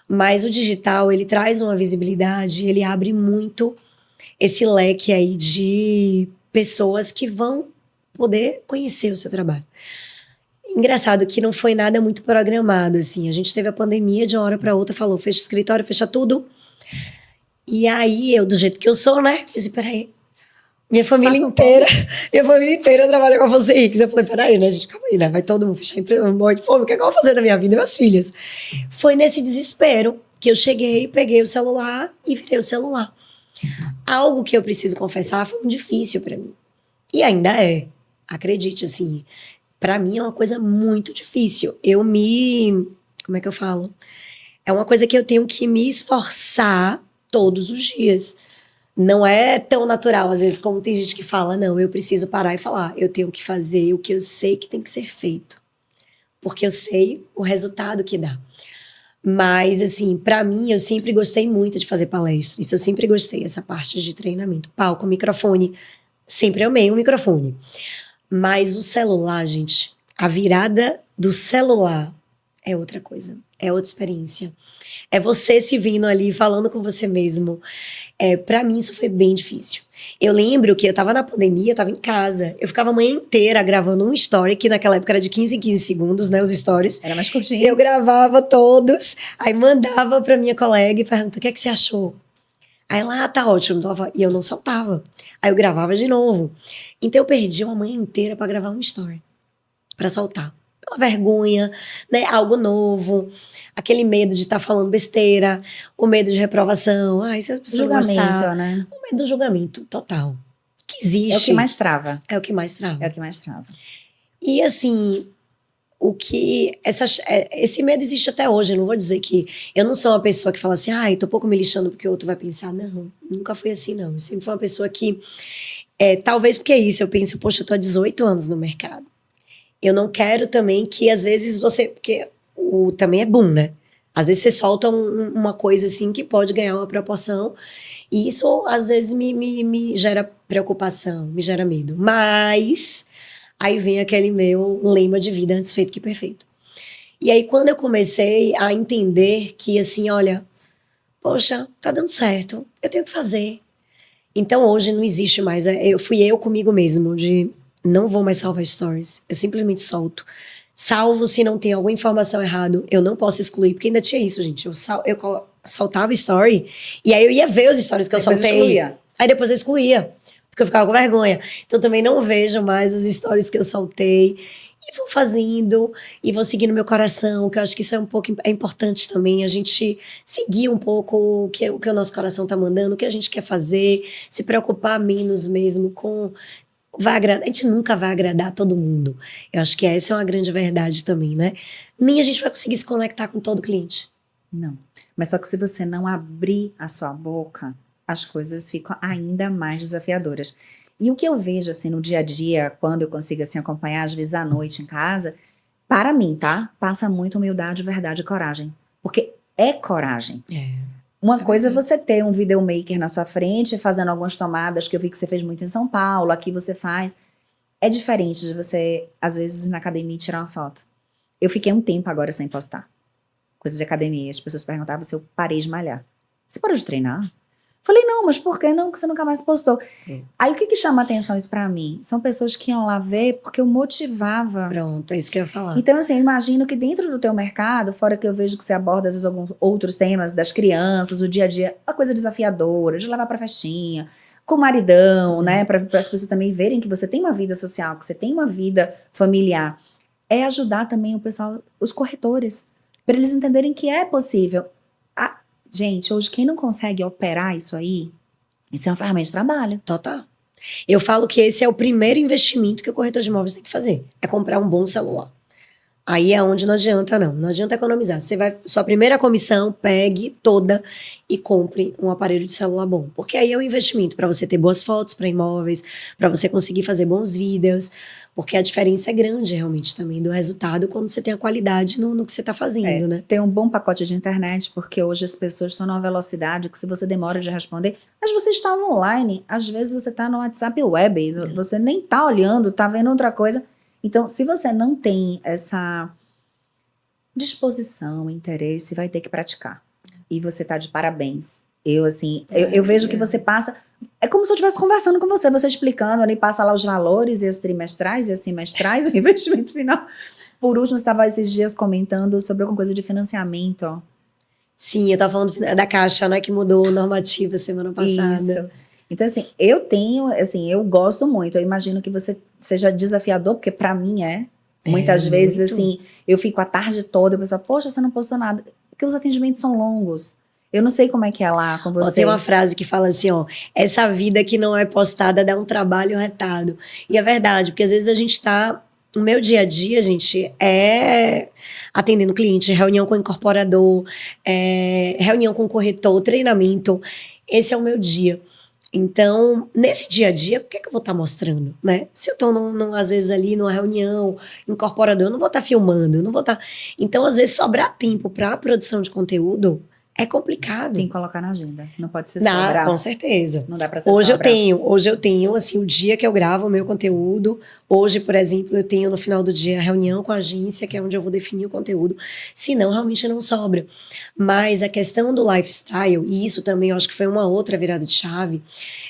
Mas o digital, ele traz uma visibilidade, ele abre muito esse leque aí de pessoas que vão poder conhecer o seu trabalho. Engraçado que não foi nada muito programado, assim. A gente teve a pandemia, de uma hora para outra, falou, fecha o escritório, fecha tudo. E aí, eu, do jeito que eu sou, né, fiz, peraí, minha família inteira trabalha com a Fonseca Henriques. Eu falei, peraí, né, gente, calma aí, né, vai todo mundo fechar empresa, morre de fome, o que é que eu vou fazer da minha vida? Meus filhos. Foi nesse desespero que eu cheguei, peguei o celular e virei o celular. Algo que eu preciso confessar foi muito difícil para mim. E ainda é, acredite, assim, para mim é uma coisa muito difícil. Como é que eu falo? É uma coisa que eu tenho que me esforçar todos os dias. Não é tão natural, às vezes, como tem gente que fala, não, eu preciso parar e falar, eu tenho que fazer o que eu sei que tem que ser feito. Porque eu sei o resultado que dá. Mas, assim, pra mim, eu sempre gostei muito de fazer palestras. Eu sempre gostei dessa parte de treinamento. Palco, microfone. Sempre amei o microfone. Mas o celular, gente, a virada do celular é outra coisa. É outra experiência. É você se vindo ali, falando com você mesmo. Pra mim, isso foi bem difícil. Eu lembro que eu tava na pandemia, eu tava em casa. Eu ficava a manhã inteira gravando um story, que naquela época era de 15 em 15 segundos, né? Os stories. Era mais curtinho. Eu gravava todos, aí mandava pra minha colega e perguntava, o que é que você achou? Aí ela, tá ótimo. E eu não soltava. Aí eu gravava de novo. Então eu perdi uma manhã inteira pra gravar um story. Pra soltar. Pela vergonha, né? Algo novo. Aquele medo de estar falando besteira. O medo de reprovação. Ai, se as pessoas não gostar, né? O medo do julgamento total. Que existe. É o que mais trava. É o que mais trava. É o que mais trava. E assim... esse medo existe até hoje. Eu não vou dizer que eu não sou uma pessoa que fala assim, ai, tô pouco me lixando porque o outro vai pensar. Não, nunca fui assim, não. Eu sempre fui uma pessoa que, talvez porque é isso, eu penso, poxa, eu tô há 18 anos no mercado. Eu não quero também que, às vezes, porque também é boom, né? Às vezes você solta uma coisa assim que pode ganhar uma proporção e isso, às vezes, me gera preocupação, me gera medo. Mas... aí vem aquele meu lema de vida, antes feito que perfeito. E aí, quando eu comecei a entender que, assim, olha, poxa, tá dando certo, eu tenho que fazer. Então, hoje não existe mais, fui eu comigo mesmo, de não vou mais salvar stories, eu simplesmente solto. Salvo se não tem alguma informação errada, eu não posso excluir, porque ainda tinha isso, gente. Eu soltava story, e aí eu ia ver os stories que eu soltei. Aí depois eu excluía. porque eu ficava com vergonha. Então também não vejo mais os stories que eu soltei. E vou fazendo, e vou seguindo meu coração, que eu acho que isso é um pouco é importante também, a gente seguir um pouco o que o nosso coração tá mandando, o que a gente quer fazer, se preocupar menos mesmo com... a gente nunca vai agradar todo mundo. Eu acho que essa é uma grande verdade também, né? Nem a gente vai conseguir se conectar com todo cliente. Não. Mas só que se você não abrir a sua boca, as coisas ficam ainda mais desafiadoras. E o que eu vejo, assim, no dia a dia, quando eu consigo, assim, acompanhar, às vezes à noite em casa, para mim, tá? Passa muito humildade, verdade e coragem. Porque é coragem. Uma coisa é você ter um videomaker na sua frente, fazendo algumas tomadas, que eu vi que você fez muito em São Paulo, aqui você faz. É diferente de você, às vezes, ir na academia e tirar uma foto. Eu fiquei um tempo agora sem postar. Coisa de academia. As pessoas perguntavam se eu parei de malhar. Você parou de treinar? Falei, não, mas por que não? Porque você nunca mais postou. Aí o que chama atenção isso pra mim? São pessoas que iam lá ver porque eu motivava. Pronto, é isso que eu ia falar. Então, assim, eu imagino que dentro do teu mercado, fora que eu vejo que você aborda, às vezes, alguns outros temas das crianças, do dia a dia, uma coisa desafiadora, de levar pra festinha, com o maridão, né? Para as pessoas também verem que você tem uma vida social, que você tem uma vida familiar. É ajudar também o pessoal, os corretores, para eles entenderem que é possível. Gente, hoje quem não consegue operar isso aí, isso é uma ferramenta de trabalho. Total. Eu falo que esse é o primeiro investimento que o corretor de imóveis tem que fazer. É comprar um bom celular. Aí é onde não adianta, não. Não adianta economizar. Você vai, sua primeira comissão, pegue toda e compre um aparelho de celular bom. Porque aí é um investimento para você ter boas fotos para imóveis, para você conseguir fazer bons vídeos. Porque a diferença é grande, realmente, também, do resultado quando você tem a qualidade no que você está fazendo, né? Ter um bom pacote de internet, porque hoje as pessoas estão numa velocidade que se você demora de responder, mas você está online, às vezes você está no WhatsApp web, você nem está olhando, está vendo outra coisa. Então, se você não tem essa disposição, interesse, vai ter que praticar. E você tá de parabéns. Eu, assim, eu vejo que você passa... É como se eu estivesse conversando com você explicando ali, passa lá os valores e os trimestrais e as semestrais, o investimento final. Por último, você estava esses dias comentando sobre alguma coisa de financiamento, ó. Sim, eu tava falando da Caixa, né, que mudou normativa semana passada. Isso. Então, assim, eu gosto muito. Eu imagino que você seja desafiador, porque pra mim muitas vezes, muito. assim, eu fico a tarde toda, e o pessoal, poxa, você não postou nada. Porque os atendimentos são longos. Eu não sei como é que é lá com você. Tem uma frase que fala assim, ó, essa vida que não é postada dá um trabalho retado. E é verdade, porque às vezes a gente tá... No meu dia a dia, gente, é atendendo cliente, reunião com o incorporador, reunião com o corretor, treinamento. Esse é o meu dia. Então, nesse dia a dia, o que é que eu vou estar mostrando, né? Se eu estou, às vezes, ali numa reunião, incorporador, eu não vou estar filmando, eu não vou estar... Então, às vezes, sobrar tempo para a produção de conteúdo é complicado. Tem que colocar na agenda, não pode ser sobrar. Com certeza. Não dá para ser Hoje sobrar. Hoje eu tenho, assim, o dia que eu gravo o meu conteúdo. Hoje, por exemplo, eu tenho no final do dia a reunião com a agência, que é onde eu vou definir o conteúdo. Senão, realmente não sobra. Mas a questão do lifestyle, e isso também eu acho que foi uma outra virada de chave,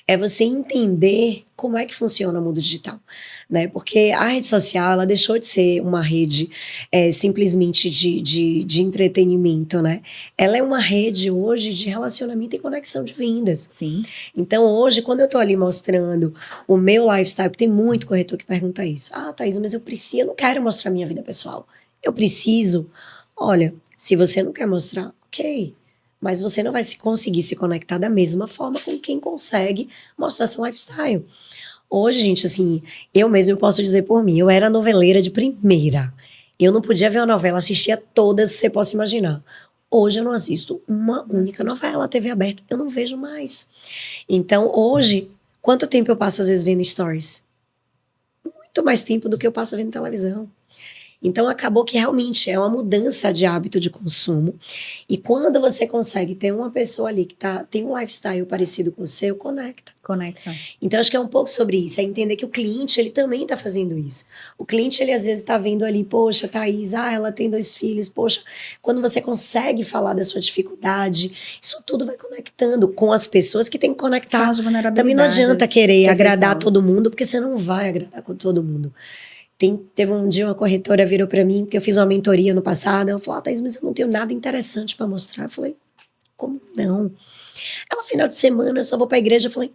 é você entender como é que funciona o mundo digital, né? Porque a rede social, ela deixou de ser uma rede simplesmente de entretenimento, né? Ela é uma rede hoje de relacionamento e conexão de vendas. Sim. Então, hoje, quando eu tô ali mostrando o meu lifestyle, porque tem muito corretor que pergunta isso. Ah, Thaís, mas eu não quero mostrar minha vida pessoal. Eu preciso. Olha, se você não quer mostrar, ok. Mas você não vai conseguir se conectar da mesma forma com quem consegue mostrar seu lifestyle. Hoje, gente, assim, eu mesmo posso dizer por mim, eu era noveleira de primeira. Eu não podia ver uma novela, assistia todas, você possa imaginar. Hoje eu não assisto uma única novela, TV aberta, eu não vejo mais. Então, hoje, quanto tempo eu passo às vezes vendo stories? Muito mais tempo do que eu passo vendo televisão. Então, acabou que realmente é uma mudança de hábito de consumo. E quando você consegue ter uma pessoa ali que tem um lifestyle parecido com o seu, conecta. Então, acho que é um pouco sobre isso. É entender que o cliente, ele também está fazendo isso. O cliente, ele às vezes está vendo ali, poxa, Thaís, ela tem 2 filhos, poxa. Quando você consegue falar da sua dificuldade, isso tudo vai conectando com as pessoas que tem que conectar. Também não adianta querer agradar todo mundo, porque você não vai agradar com todo mundo. Teve um dia uma corretora virou para mim, que eu fiz uma mentoria no passado, ela falou, Thaís, mas eu não tenho nada interessante para mostrar. Eu falei, como não? Ela, final de semana, eu só vou para a igreja. Eu falei,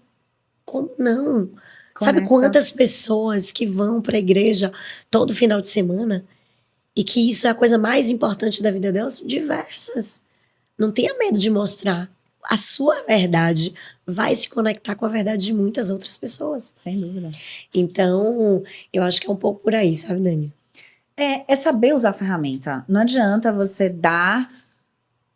Como não? Sabe Conecta. quantas pessoas que vão para a igreja todo final de semana e que isso é a coisa mais importante da vida delas? Diversas. Não tenha medo de mostrar. A sua verdade vai se conectar com a verdade de muitas outras pessoas. Sem dúvida. Então, eu acho que é um pouco por aí, sabe, Dani? É saber usar a ferramenta. Não adianta você dar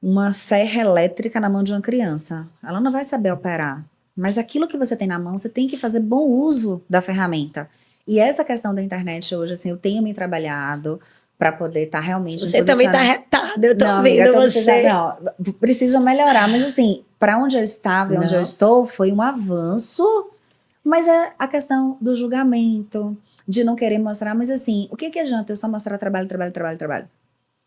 uma serra elétrica na mão de uma criança. Ela não vai saber operar. Mas aquilo que você tem na mão, você tem que fazer bom uso da ferramenta. E essa questão da internet hoje, assim, eu tenho me trabalhado para poder estar realmente Você também tá retada, eu tô Não, vendo amiga, eu tô você. não, preciso melhorar, mas assim, para onde eu estava e onde eu Nossa. estou foi um avanço, mas é a questão do julgamento, de não querer mostrar, mas assim, o que que adianta eu só mostrar trabalho, trabalho, trabalho, trabalho?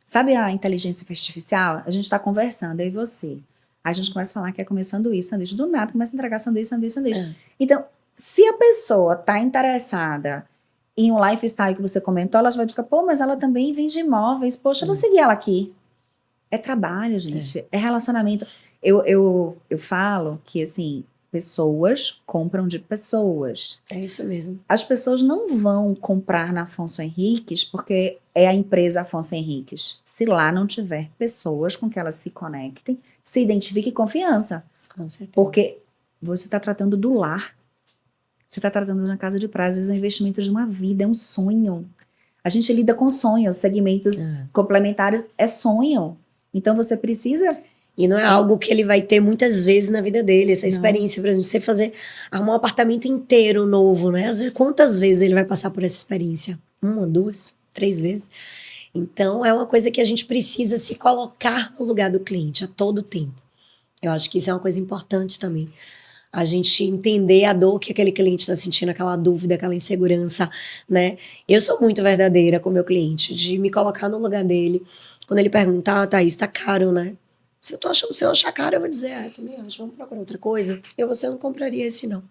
Sabe a inteligência artificial? A gente está conversando, eu e você. A gente começa a falar que é comer sanduíche, sanduíche. Do nada, começa a entregar sanduíche, sanduíche, sanduíche. É. Então, se a pessoa está interessada em um lifestyle que você comentou, ela já vai buscar, pô, mas ela também vende imóveis. Poxa, eu vou seguir ela aqui. É trabalho, gente. É relacionamento. Eu falo que, assim, pessoas compram de pessoas. É isso mesmo. As pessoas não vão comprar na Afonso Henriques porque é a empresa Afonso Henriques. Se lá não tiver pessoas com que elas se conectem, se identifiquem confiança. Com certeza. Porque você está tratando do lar. Você está tratando de uma casa de praia, às vezes é um investimento de uma vida, é um sonho. A gente lida com sonhos, segmentos complementares, é sonho. Então você precisa... E não é algo que ele vai ter muitas vezes na vida dele, essa experiência, por exemplo, você arrumar um apartamento inteiro novo, né? Às vezes, quantas vezes ele vai passar por essa experiência? 1, 2, 3 vezes? Então, é uma coisa que a gente precisa se colocar no lugar do cliente a todo tempo. Eu acho que isso é uma coisa importante também. A gente entender a dor que aquele cliente está sentindo, aquela dúvida, aquela insegurança, né? Eu sou muito verdadeira com o meu cliente, de me colocar no lugar dele. Quando ele perguntar, Thaís, tá caro, né? Se eu achar caro, eu vou dizer, eu também acho, vamos procurar outra coisa. Você não compraria esse, não.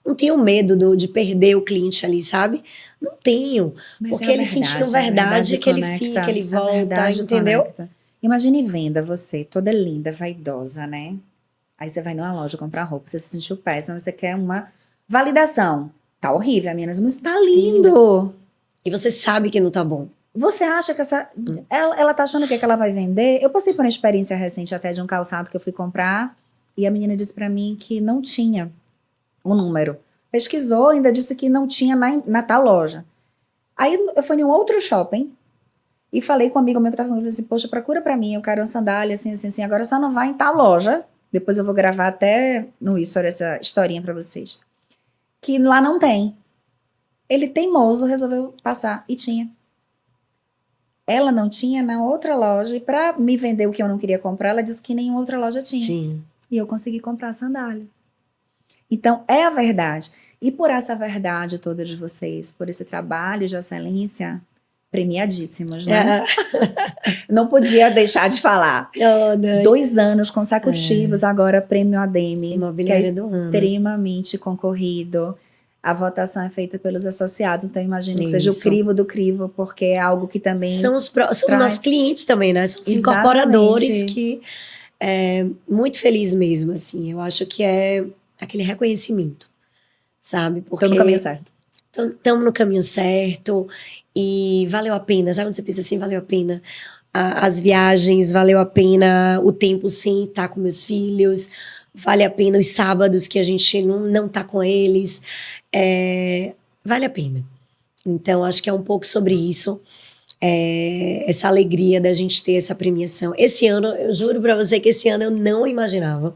Não tenho medo de perder o cliente ali, sabe? Não tenho. Mas porque é a ele verdade, sentindo a verdade, que ele conecta, fica, ele a volta, verdade entendeu? conecta. Imagine venda, você, toda linda, vaidosa, né? Aí você vai numa loja comprar roupa, você se sentiu péssima, você quer uma validação. Tá horrível, meninas, mas tá lindo. E você sabe que não tá bom. Você acha que ela tá achando o que ela vai vender? Eu passei por uma experiência recente até de um calçado que eu fui comprar e a menina disse pra mim que não tinha o número. Pesquisou, ainda disse que não tinha na tal loja. Aí eu fui em um outro shopping e falei com um amigo meu que tava comigo, assim, poxa, procura pra mim, eu quero uma sandália, assim, assim, assim, agora só não vai em tal loja. Depois eu vou gravar até no History essa historinha pra vocês. Que lá não tem. Ele teimoso resolveu passar e tinha. Ela não tinha na outra loja e pra me vender o que eu não queria comprar, ela disse que nenhuma outra loja tinha. Sim. E eu consegui comprar a sandália. Então, é a verdade. E por essa verdade toda de vocês, por esse trabalho de excelência, premiadíssimos, né? Não podia deixar de falar. 2 anos consecutivos, agora Prêmio ADEME, Imobiliária que é do ano. extremamente concorrido. A votação é feita pelos associados, então imagino que seja o crivo do crivo, porque é algo que também... São os nossos clientes também, né? São os incorporadores que... muito feliz mesmo, assim. Eu acho que é aquele reconhecimento, sabe? Porque Estou no caminho certo. Estamos no caminho certo e valeu a pena, sabe? Quando você pensa assim, valeu a pena as viagens, valeu a pena o tempo sem estar com meus filhos, vale a pena os sábados que a gente não tá com eles, vale a pena. Então, acho que é um pouco sobre isso, essa alegria da gente ter essa premiação. Esse ano, eu juro pra você que esse ano eu não imaginava.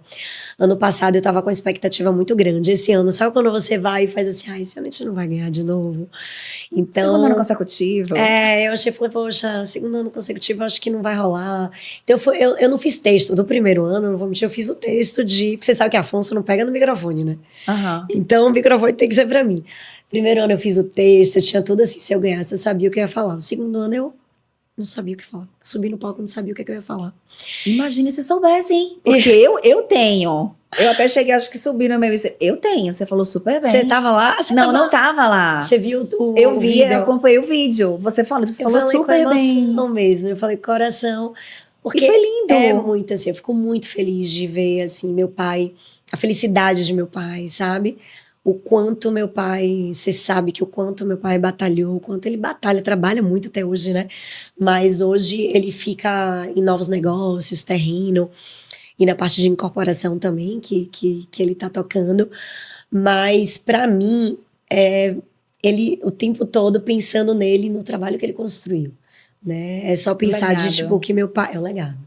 Ano passado eu tava com uma expectativa muito grande. Esse ano, sabe quando você vai e faz assim, esse ano a gente não vai ganhar de novo? Então, 2º ano consecutivo. Eu achei, falei, poxa, 2º ano consecutivo acho que não vai rolar. Então eu não fiz texto do primeiro ano, não vou mentir, eu fiz o texto porque você sabe que Afonso não pega no microfone, né? Então o microfone tem que ser pra mim. Primeiro ano eu fiz o texto, eu tinha tudo assim, se eu ganhasse eu sabia o que eu ia falar. O 2º ano eu não sabia o que falar. Subi no palco, não sabia o que eu ia falar. Imagine se soubesse, hein? Porque eu tenho. Eu até cheguei, acho que subi no meu... Eu tenho, você falou super bem. Você tava lá? Não tava lá. Você viu o Eu vi, vídeo? eu acompanhei o vídeo. Você falou super bem. Mesmo, eu falei coração. Porque e foi lindo. É muito assim, eu fico muito feliz de ver assim, meu pai, a felicidade de meu pai, sabe? o quanto meu pai, você sabe que o quanto meu pai batalhou, o quanto ele batalha, trabalha muito até hoje, né? Mas hoje ele fica em novos negócios, terreno, e na parte de incorporação também, que ele tá tocando. Mas para mim, ele o tempo todo pensando nele, no trabalho que ele construiu, né? É só pensar de, tipo, que meu pai... É o legado.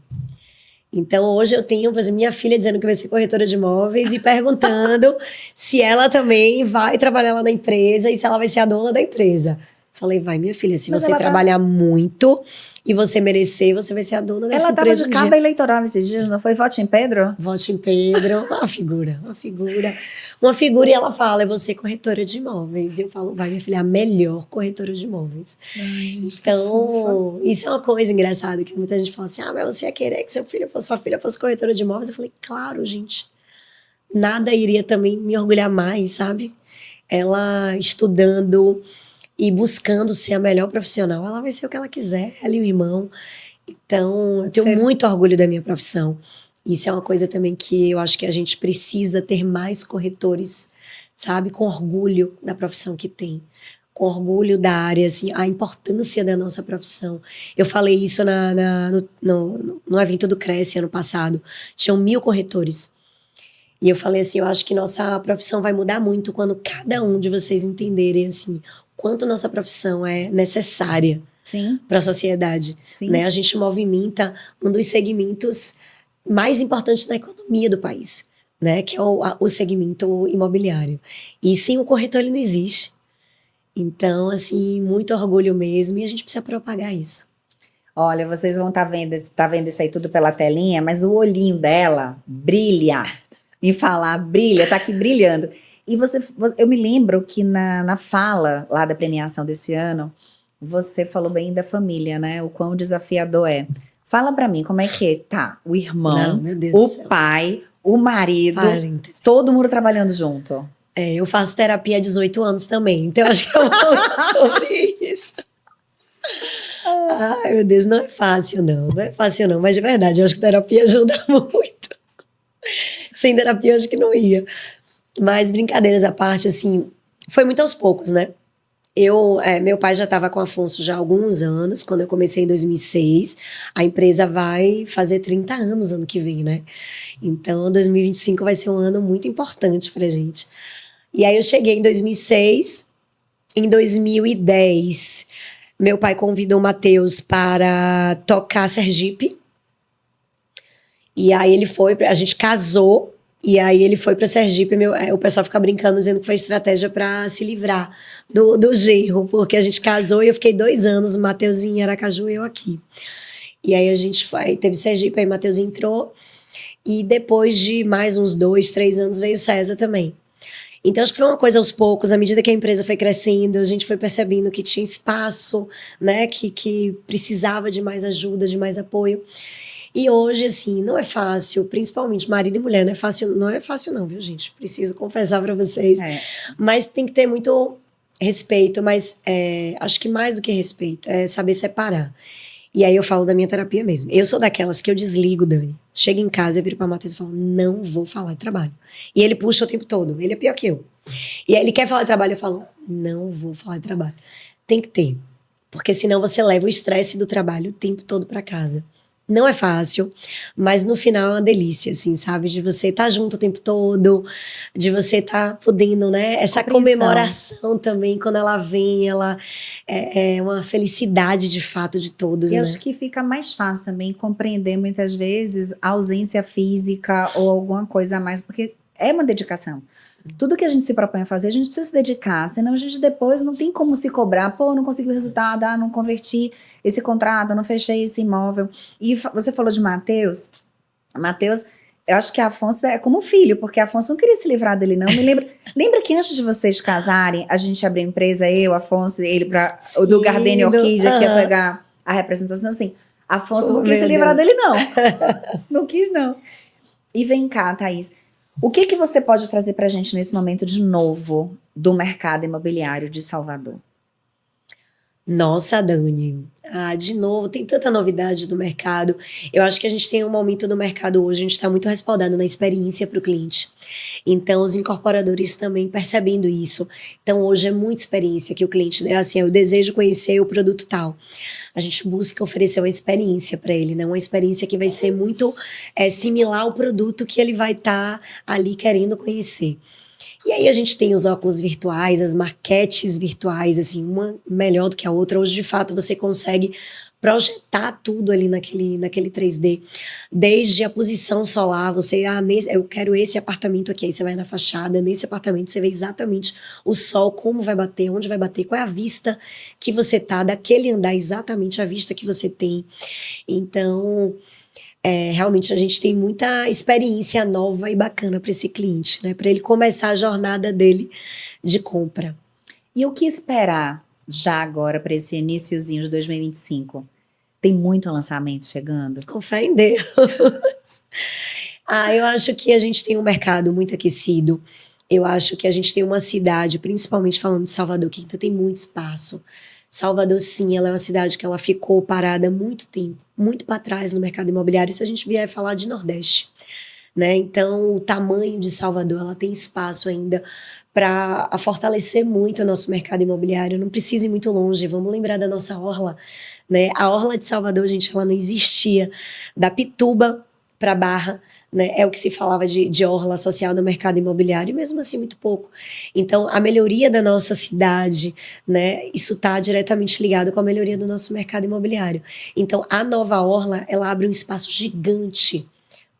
Então, hoje eu tenho, por exemplo, minha filha dizendo que vai ser corretora de imóveis e perguntando se ela também vai trabalhar lá na empresa e se ela vai ser a dona da empresa. Falei, vai, minha filha, se você trabalhar muito e você merecer, você vai ser a dona dessa empresa. Ela estava de cabo eleitoral esses dias, não foi? Vote em Pedro? Vote em Pedro, uma figura. E ela fala, eu vou ser corretora de imóveis. E eu falo, vai, minha filha, a melhor corretora de imóveis. Ai, gente, então, isso é uma coisa engraçada, que muita gente fala assim, mas você ia querer que sua filha fosse corretora de imóveis? Eu falei, claro, gente. Nada iria também me orgulhar mais, sabe? Ela estudando e buscando ser a melhor profissional, ela vai ser o que ela quiser, ela e o irmão. Então, eu tenho muito orgulho da minha profissão. Isso é uma coisa também que eu acho que a gente precisa ter mais corretores, sabe? Com orgulho da profissão que tem. Com orgulho da área, assim, a importância da nossa profissão. Eu falei isso no evento do Cresce ano passado. Tinham 1.000 corretores. E eu falei assim, eu acho que nossa profissão vai mudar muito quando cada um de vocês entenderem, assim, quanto nossa profissão é necessária para a sociedade. Né? A gente movimenta um dos segmentos mais importantes da economia do país, né? Que é o segmento imobiliário. E sem o corretor ele não existe. Então, assim, muito orgulho mesmo, e a gente precisa propagar isso. Olha, vocês vão vendo isso aí tudo pela telinha, mas o olhinho dela brilha. E falar, brilha, tá aqui brilhando. E eu me lembro que na fala lá da premiação desse ano, você falou bem da família, né? O quão desafiador é. Fala pra mim, como é que tá? O irmão, o pai, o marido, todo mundo trabalhando junto. Eu faço terapia há 18 anos também, então eu acho que eu vou sobre isso. Ai, meu Deus, não é fácil não é fácil não, mas de verdade, eu acho que terapia ajuda muito. Sem terapia, eu acho que não ia. Mas brincadeiras à parte, assim, foi muito aos poucos, né? Meu pai já estava com o Afonso já há alguns anos, quando eu comecei em 2006. A empresa vai fazer 30 anos ano que vem, né? Então, 2025 vai ser um ano muito importante pra gente. E aí eu cheguei em 2006. Em 2010, meu pai convidou o Matheus para tocar Sergipe. E aí ele foi, a gente casou, e aí ele foi pra Sergipe, o pessoal fica brincando, dizendo que foi estratégia pra se livrar do genro, porque a gente casou e eu fiquei 2 anos, o Matheus em Aracaju e eu aqui. E aí a gente teve Sergipe, aí o Matheus entrou, e depois de mais uns 2, 3 anos veio o César também. Então acho que foi uma coisa aos poucos, à medida que a empresa foi crescendo, a gente foi percebendo que tinha espaço, né, que precisava de mais ajuda, de mais apoio. E hoje, assim, não é fácil, principalmente marido e mulher, não é fácil não, viu, gente? Preciso confessar pra vocês. Mas tem que ter muito respeito, mas acho que mais do que respeito, é saber separar. E aí eu falo da minha terapia mesmo. Eu sou daquelas que eu desligo, Dani. Chego em casa, eu viro pra Matheus e falo, não vou falar de trabalho. E ele puxa o tempo todo, ele é pior que eu. E aí ele quer falar de trabalho, eu falo, não vou falar de trabalho. Tem que ter, porque senão você leva o estresse do trabalho o tempo todo pra casa. Não é fácil, mas no final é uma delícia, assim, sabe? De você estar junto o tempo todo, de você estar podendo, né? Essa comemoração também, quando ela vem, ela é uma felicidade de fato de todos, né? Eu acho que fica mais fácil também compreender muitas vezes a ausência física ou alguma coisa a mais, porque é uma dedicação. Tudo que a gente se propõe a fazer, a gente precisa se dedicar, senão a gente depois não tem como se cobrar, pô, não consegui o resultado, não converti esse contrato, não fechei esse imóvel. E você falou de Matheus, eu acho que Afonso é como um filho, porque Afonso não queria se livrar dele, não. Lembra que antes de vocês casarem, a gente abriu a empresa, eu, Afonso, ele, o do Gardenia Orquídea, que ia pegar a representação, assim, Afonso não quis se livrar dele, não. Não quis, não. E vem cá, Thaís, o que você pode trazer pra gente nesse momento de novo do mercado imobiliário de Salvador? Nossa, Dani. De novo, tem tanta novidade no mercado. Eu acho que a gente tem um momento no mercado hoje, a gente está muito respaldado na experiência para o cliente. Então, os incorporadores também percebendo isso. Então, hoje é muita experiência que o cliente, né? Assim, eu desejo conhecer o produto tal. A gente busca oferecer uma experiência para ele, né? Uma experiência que vai ser muito similar ao produto que ele vai estar ali querendo conhecer. E aí a gente tem os óculos virtuais, as maquetes virtuais, assim, uma melhor do que a outra. Hoje, de fato, você consegue projetar tudo ali naquele 3D. Desde a posição solar, eu quero esse apartamento aqui, aí você vai na fachada, nesse apartamento você vê exatamente o sol, como vai bater, onde vai bater, qual é a vista que você tá, daquele andar, exatamente a vista que você tem. Então, realmente a gente tem muita experiência nova e bacana para esse cliente, né? Para ele começar a jornada dele de compra. E o que esperar já agora para esse iniciozinho de 2025? Tem muito lançamento chegando? Com fé em Deus. Eu acho que a gente tem um mercado muito aquecido. Eu acho que a gente tem uma cidade, principalmente falando de Salvador, que ainda tem muito espaço. Salvador, sim, ela é uma cidade que ela ficou parada há muito tempo, muito para trás no mercado imobiliário, se a gente vier falar de Nordeste, né? Então, o tamanho de Salvador, ela tem espaço ainda para fortalecer muito o nosso mercado imobiliário, não precisa ir muito longe, vamos lembrar da nossa orla, né? A orla de Salvador, gente, ela não existia, da Pituba para Barra, né? É o que se falava de orla social no mercado imobiliário, e mesmo assim muito pouco. Então, a melhoria da nossa cidade, né? Isso está diretamente ligado com a melhoria do nosso mercado imobiliário. Então, a nova orla, ela abre um espaço gigante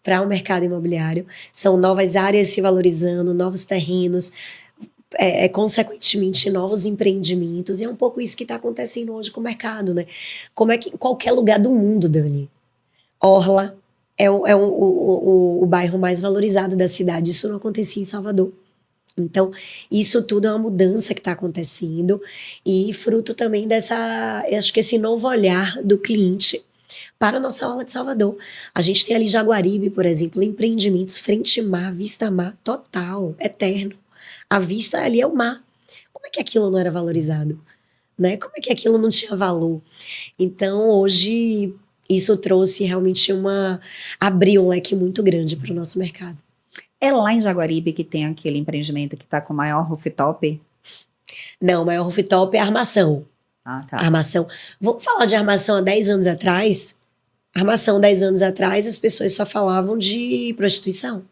para o mercado imobiliário. São novas áreas se valorizando, novos terrenos, consequentemente, novos empreendimentos. E é um pouco isso que está acontecendo hoje com o mercado, né? Como é que em qualquer lugar do mundo, Dani, orla o bairro mais valorizado da cidade. Isso não acontecia em Salvador. Então, isso tudo é uma mudança que está acontecendo e fruto também acho que esse novo olhar do cliente para a nossa orla de Salvador. A gente tem ali Jaguaribe, por exemplo, empreendimentos frente mar, vista mar, total, eterno. A vista ali é o mar. Como é que aquilo não era valorizado? Né? Como é que aquilo não tinha valor? Então, hoje, isso trouxe realmente abriu um leque muito grande para o nosso mercado. É lá em Jaguaribe que tem aquele empreendimento que está com o maior rooftop? Não, o maior rooftop é a armação. Tá. Armação. Vamos falar de armação há 10 anos atrás? Armação 10 anos atrás, as pessoas só falavam de prostituição.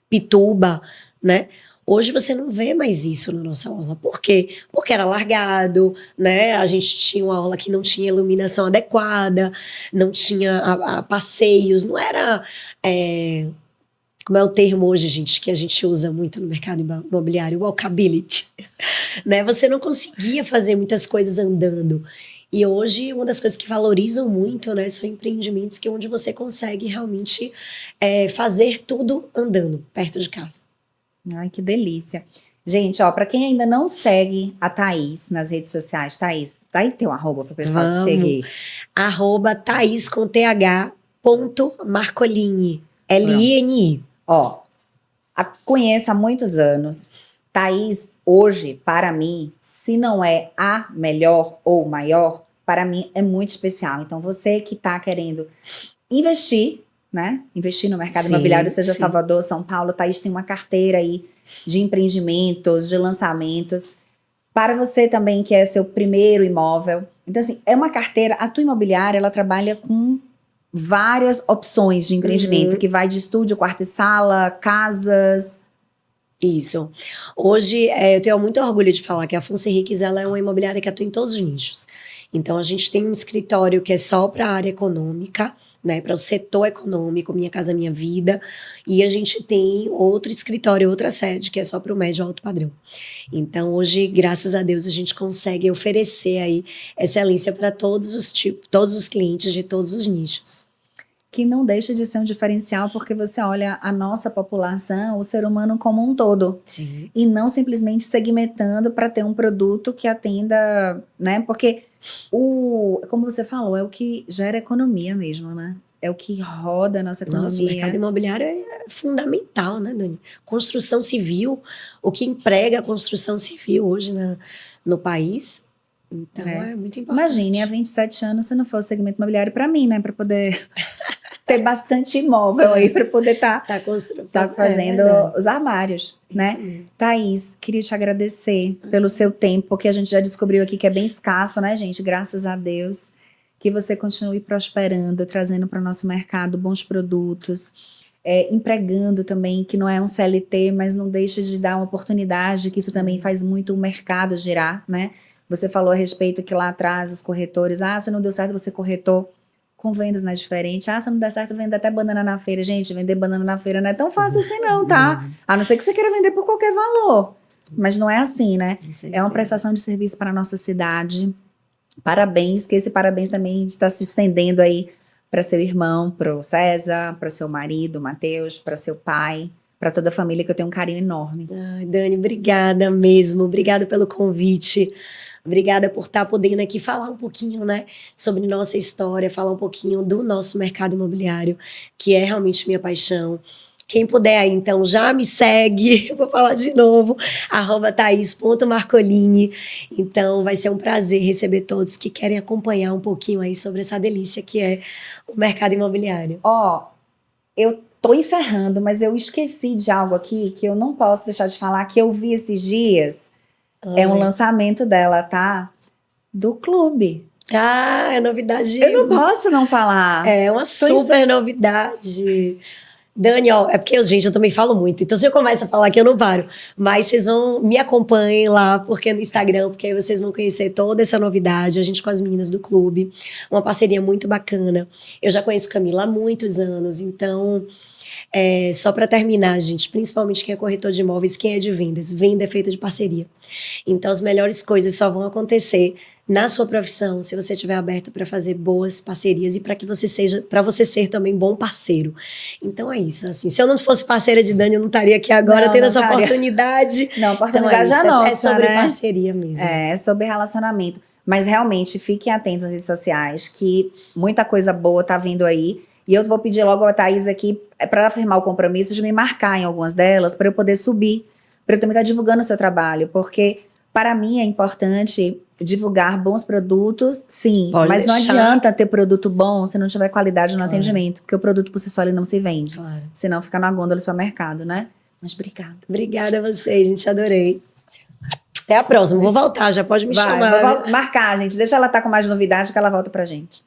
Pituba, né? Hoje você não vê mais isso na nossa aula. Por quê? Porque era largado, né? A gente tinha uma aula que não tinha iluminação adequada, não tinha passeios, não era... como é o termo hoje, gente, que a gente usa muito no mercado imobiliário? Walkability. Né? Você não conseguia fazer muitas coisas andando. E hoje, uma das coisas que valorizam muito, né, são empreendimentos onde você consegue realmente fazer tudo andando, perto de casa. Ai, que delícia. Gente, ó, para quem ainda não segue a Thaís nas redes sociais, Thaís, dá aí teu arroba pro pessoal te seguir. @Thaís com th.marcolini, Lini. Ó, conheço há muitos anos. Thaís, hoje, para mim, se não é a melhor ou maior, para mim é muito especial. Então, você que está querendo investir, né? Investir no mercado imobiliário, seja Salvador, São Paulo, Thaís tem uma carteira aí de empreendimentos, de lançamentos. Para você também que é seu primeiro imóvel. Então, assim, é uma carteira, a tua imobiliária, ela trabalha com várias opções de empreendimento, que vai de estúdio, quarto e sala, casas. Isso. Hoje, eu tenho muito orgulho de falar que a Afonso Henriques, ela é uma imobiliária que atua em todos os nichos. Então, a gente tem um escritório que é só para a área econômica, né, para o setor econômico, Minha Casa Minha Vida, e a gente tem outro escritório, outra sede, que é só para o médio alto padrão. Então, hoje, graças a Deus, a gente consegue oferecer aí excelência para todos os clientes de todos os nichos. Que não deixa de ser um diferencial, porque você olha a nossa população, o ser humano como um todo. Sim. E não simplesmente segmentando para ter um produto que atenda, né? Porque como você falou, é o que gera economia mesmo, né? É o que roda a nossa economia. Nossa, o mercado imobiliário é fundamental, né, Dani? Construção civil, o que emprega a construção civil hoje no país Então é muito importante. Imagine, há 27 anos, se não fosse segmento imobiliário para mim, né? Para poder ter bastante imóvel aí, para poder estar fazendo os armários, né? Mesmo. Thaís, queria te agradecer pelo seu tempo, que a gente já descobriu aqui que é bem escasso, né, gente? Graças a Deus. Que você continue prosperando, trazendo para o nosso mercado bons produtos, empregando também, que não é um CLT, mas não deixa de dar uma oportunidade, que isso também faz muito o mercado girar, né? Você falou a respeito que lá atrás os corretores, se não deu certo você corretor com vendas não é diferente. Se não der certo, vender até banana na feira. Gente, vender banana na feira não é tão fácil assim não, tá? A não ser que você queira vender por qualquer valor. Mas não é assim, né? É uma prestação de serviço para a nossa cidade. Parabéns, que esse parabéns também está se estendendo aí para seu irmão, para o César, para seu marido, Matheus, para seu pai, para toda a família, que eu tenho um carinho enorme. Ai, Dani, obrigada mesmo. Obrigada pelo convite. Obrigada por estar podendo aqui falar um pouquinho, né, sobre nossa história, falar um pouquinho do nosso mercado imobiliário, que é realmente minha paixão. Quem puder aí, então, já me segue, vou falar de novo, @thais.marcolini. Então, vai ser um prazer receber todos que querem acompanhar um pouquinho aí sobre essa delícia que é o mercado imobiliário. Eu tô encerrando, mas eu esqueci de algo aqui que eu não posso deixar de falar, que eu vi esses dias. É um lançamento dela, tá? Do clube. É novidade. Eu não posso não falar. É uma super novidade. Dani, é porque, gente, eu também falo muito. Então, se eu começo a falar aqui, eu não paro. Mas vocês me acompanhem lá, porque no Instagram, porque aí vocês vão conhecer toda essa novidade. A gente com as meninas do clube. Uma parceria muito bacana. Eu já conheço Camila há muitos anos, então... só para terminar, gente, principalmente quem é corretor de imóveis, quem é de vendas, venda é feita de parceria. Então, as melhores coisas só vão acontecer na sua profissão se você estiver aberto para fazer boas parcerias e para você ser também bom parceiro. Então é isso, assim, se eu não fosse parceira de Dani, eu não estaria aqui agora tendo essa oportunidade. Não, a oportunidade é nossa, é sobre né? parceria mesmo. É sobre relacionamento. Mas realmente, fiquem atentos às redes sociais, que muita coisa boa tá vindo aí. E eu vou pedir logo a Thaís aqui, para ela firmar o compromisso de me marcar em algumas delas, para eu poder subir, para eu também estar divulgando o seu trabalho, porque para mim é importante divulgar bons produtos, sim, mas não adianta ter produto bom se não tiver qualidade no atendimento, porque o produto por si só ele não se vende, senão fica na gôndola do seu mercado, né? Mas obrigada. Obrigada a vocês, gente, adorei. Até a próxima, vou voltar, já pode me chamar. Vou marcar, gente, deixa ela estar com mais novidade que ela volta pra gente.